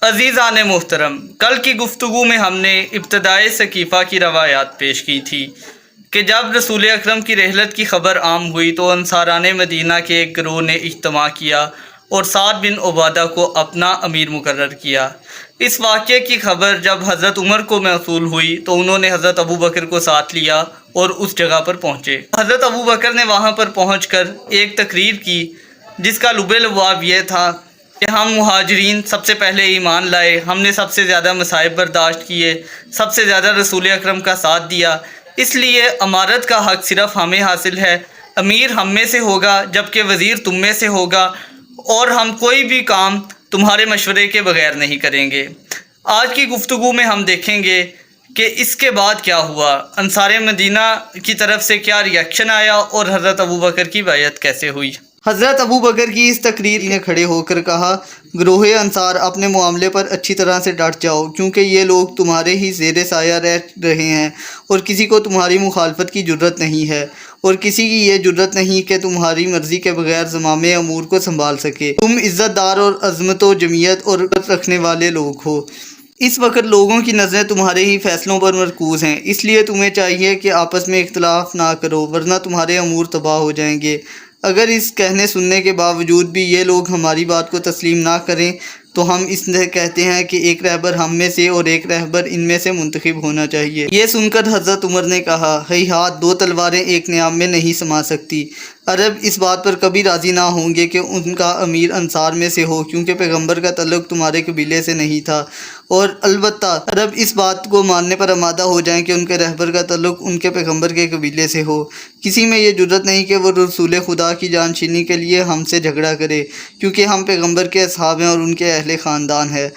عزیزان محترم، کل کی گفتگو میں ہم نے ابتدائے ثقیفہ کی روایات پیش کی تھی کہ جب رسول اکرم کی رحلت کی خبر عام ہوئی تو انصاران مدینہ کے ایک گروہ نے اجتماع کیا اور سعد بن عبادہ کو اپنا امیر مقرر کیا۔ اس واقعے کی خبر جب حضرت عمر کو موصول ہوئی تو انہوں نے حضرت ابو بکر کو ساتھ لیا اور اس جگہ پر پہنچے۔ حضرت ابو بکر نے وہاں پر پہنچ کر ایک تقریر کی جس کا لب لباب یہ تھا کہ ہم مہاجرین سب سے پہلے ایمان لائے، ہم نے سب سے زیادہ مصائب برداشت کیے، سب سے زیادہ رسول اکرم کا ساتھ دیا، اس لیے امارت کا حق صرف ہمیں حاصل ہے، امیر ہم میں سے ہوگا جبکہ وزیر تم میں سے ہوگا، اور ہم کوئی بھی کام تمہارے مشورے کے بغیر نہیں کریں گے۔ آج کی گفتگو میں ہم دیکھیں گے کہ اس کے بعد کیا ہوا، انصار مدینہ کی طرف سے کیا ری ایکشن آیا اور حضرت ابو بکر کی بیعت کیسے ہوئی۔ حضرت ابو بکر کی اس تقریر نے کھڑے ہو کر کہا، گروہ انصار اپنے معاملے پر اچھی طرح سے ڈٹ جاؤ، کیونکہ یہ لوگ تمہارے ہی زیر سایہ رہ رہے ہیں اور کسی کو تمہاری مخالفت کی جرت نہیں ہے، اور کسی کی یہ جرت نہیں کہ تمہاری مرضی کے بغیر زمام امور کو سنبھال سکے۔ تم عزت دار اور عظمت و جمعیت اور رکھنے والے لوگ ہو۔ اس وقت لوگوں کی نظریں تمہارے ہی فیصلوں پر مرکوز ہیں، اس لیے تمہیں چاہیے کہ آپس میں اختلاف نہ کرو، ورنہ تمہارے امور تباہ ہو جائیں گے۔ اگر اس کہنے سننے کے باوجود بھی یہ لوگ ہماری بات کو تسلیم نہ کریں تو ہم اس سے کہتے ہیں کہ ایک رہبر ہم میں سے اور ایک رہبر ان میں سے منتخب ہونا چاہیے۔ یہ سن کر حضرت عمر نے کہا، ہیہات، دو تلواریں ایک نیام میں نہیں سما سکتی۔ عرب اس بات پر کبھی راضی نہ ہوں گے کہ ان کا امیر انصار میں سے ہو، کیونکہ پیغمبر کا تعلق تمہارے قبیلے سے نہیں تھا، اور البتہ عرب اس بات کو ماننے پر آمادہ ہو جائیں کہ ان کے رہبر کا تعلق ان کے پیغمبر کے قبیلے سے ہو۔ کسی میں یہ جرت نہیں کہ وہ رسول خدا کی جانشینی کے لیے ہم سے جھگڑا کرے، کیونکہ ہم پیغمبر کے اصحاب ہیں اور ان کے اہل خاندان ہیں۔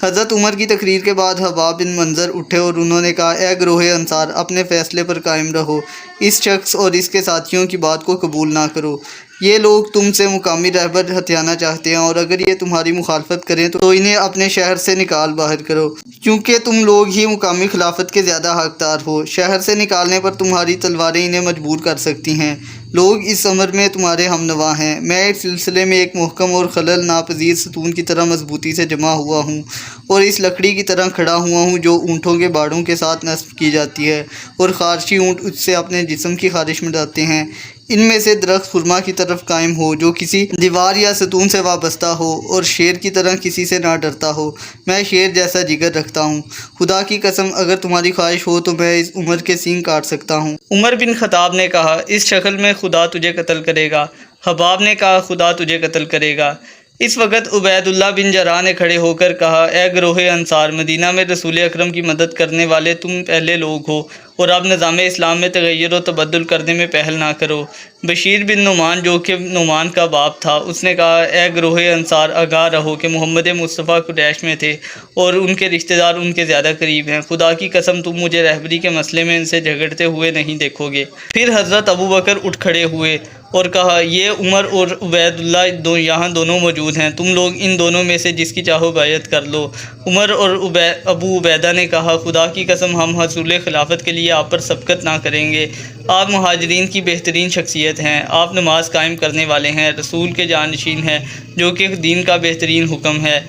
حضرت عمر کی تقریر کے بعد حباب بن منظر اٹھے اور انہوں نے کہا، اے گروہ انصار، اپنے فیصلے پر قائم رہو، اس شخص اور اس کے ساتھیوں کی بات کو قبول نہ کرو۔ یہ لوگ تم سے مقامی رہبر ہتھیانا چاہتے ہیں، اور اگر یہ تمہاری مخالفت کریں تو انہیں اپنے شہر سے نکال باہر کرو، کیونکہ تم لوگ ہی مقامی خلافت کے زیادہ حقدار ہو۔ شہر سے نکالنے پر تمہاری تلواریں انہیں مجبور کر سکتی ہیں۔ لوگ اس امر میں تمہارے ہم نوا ہیں۔ میں اس سلسلے میں ایک محکم اور خلل ناپذیر ستون کی طرح مضبوطی سے جمع ہوا ہوں، اور اس لکڑی کی طرح کھڑا ہوا ہوں جو اونٹوں کے باڑوں کے ساتھ نصب کی جاتی ہے، اور خارشی اونٹ اس سے اپنے جسم کی خارش مٹاتے ہیں۔ ان میں سے درخت خرما کی طرف قائم ہو جو کسی دیوار یا ستون سے وابستہ ہو، اور شیر کی طرح کسی سے نہ ڈرتا ہو۔ میں شیر جیسا جگر رکھتا ہوں۔ خدا کی قسم، اگر تمہاری خواہش ہو تو میں اس عمر کے سینگ کاٹ سکتا ہوں۔ عمر بن خطاب نے کہا، اس شکل میں خدا تجھے قتل کرے گا۔ حباب نے کہا، خدا تجھے قتل کرے گا۔ اس وقت عبید اللہ بن جراح نے کھڑے ہو کر کہا، اے گروہ انصار، مدینہ میں رسول اکرم کی مدد کرنے والے تم پہلے لوگ ہو، اور اب نظام اسلام میں تغیر و تبدل کرنے میں پہل نہ کرو۔ بشیر بن نعمان، جو کہ نعمان کا باپ تھا، اس نے کہا، اے گروہ انصار، آگاہ رہو کہ محمد مصطفیٰ قریش میں تھے اور ان کے رشتہ دار ان کے زیادہ قریب ہیں۔ خدا کی قسم، تم مجھے رہبری کے مسئلے میں ان سے جھگڑتے ہوئے نہیں دیکھو گے۔ پھر حضرت ابو بکر اٹھ کھڑے ہوئے اور کہا، یہ عمر اور عبید اللہ یہاں دونوں موجود ہیں، تم لوگ ان دونوں میں سے جس کی چاہو بیعت کر لو۔ عمر اور ابو عبیدہ نے کہا، خدا کی قسم، ہم حصول خلافت کے لیے آپ پر سبقت نہ کریں گے۔ آپ مہاجرین کی بہترین شخصیت ہیں، آپ نماز قائم کرنے والے ہیں، رسول کے جانشین ہیں، جو کہ دین کا بہترین حکم ہے۔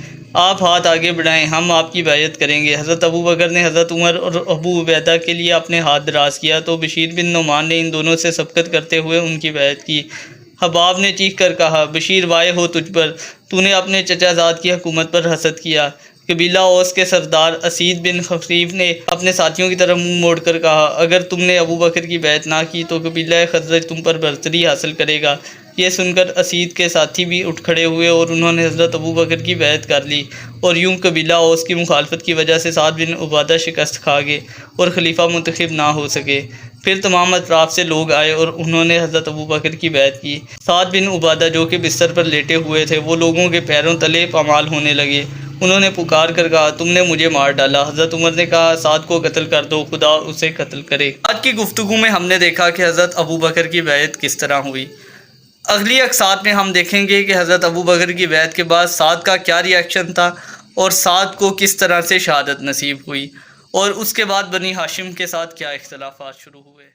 آپ ہاتھ آگے بڑھائیں، ہم آپ کی بیعت کریں گے۔ حضرت ابو بکر نے حضرت عمر اور ابو عبیدہ کے لیے اپنے ہاتھ دراز کیا تو بشیر بن نعمان نے ان دونوں سے سبقت کرتے ہوئے ان کی بیعت کی۔ حباب نے چیخ کر کہا، بشیر، وائے ہو تجھ پر، تو نے اپنے چچا زاد کی حکومت پر حسد کیا۔ قبیلہ اوس کے سردار اسید بن خفیف نے اپنے ساتھیوں کی طرف منہ موڑ کر کہا، اگر تم نے ابو بکر کی بیعت نہ کی تو قبیلہ خزرج تم پر برتری حاصل کرے گا۔ یہ سن کر اسید کے ساتھی بھی اٹھ کھڑے ہوئے اور انہوں نے حضرت ابو بکر کی بیعت کر لی، اور یوں قبیلہ اوس کی مخالفت کی وجہ سے سعد بن عبادہ شکست کھا گئے اور خلیفہ منتخب نہ ہو سکے۔ پھر تمام اطراف سے لوگ آئے اور انہوں نے حضرت ابو بکر کی بیعت کی۔ سعد بن عبادہ، جو کہ بستر پر لیٹے ہوئے تھے، وہ لوگوں کے پیروں تلے پامال ہونے لگے۔ انہوں نے پکار کر کہا، تم نے مجھے مار ڈالا۔ حضرت عمر نے کہا، سعد کو قتل کر دو، خدا اسے قتل کرے۔ آج کی گفتگو میں ہم نے دیکھا کہ حضرت ابو بکر کی بیعت کس طرح ہوئی۔ اگلی اقساط میں ہم دیکھیں گے کہ حضرت ابو بکر کی بیعت کے بعد سعد کا کیا ری ایکشن تھا، اور سعد کو کس طرح سے شہادت نصیب ہوئی، اور اس کے بعد بنی ہاشم کے ساتھ کیا اختلافات شروع ہوئے۔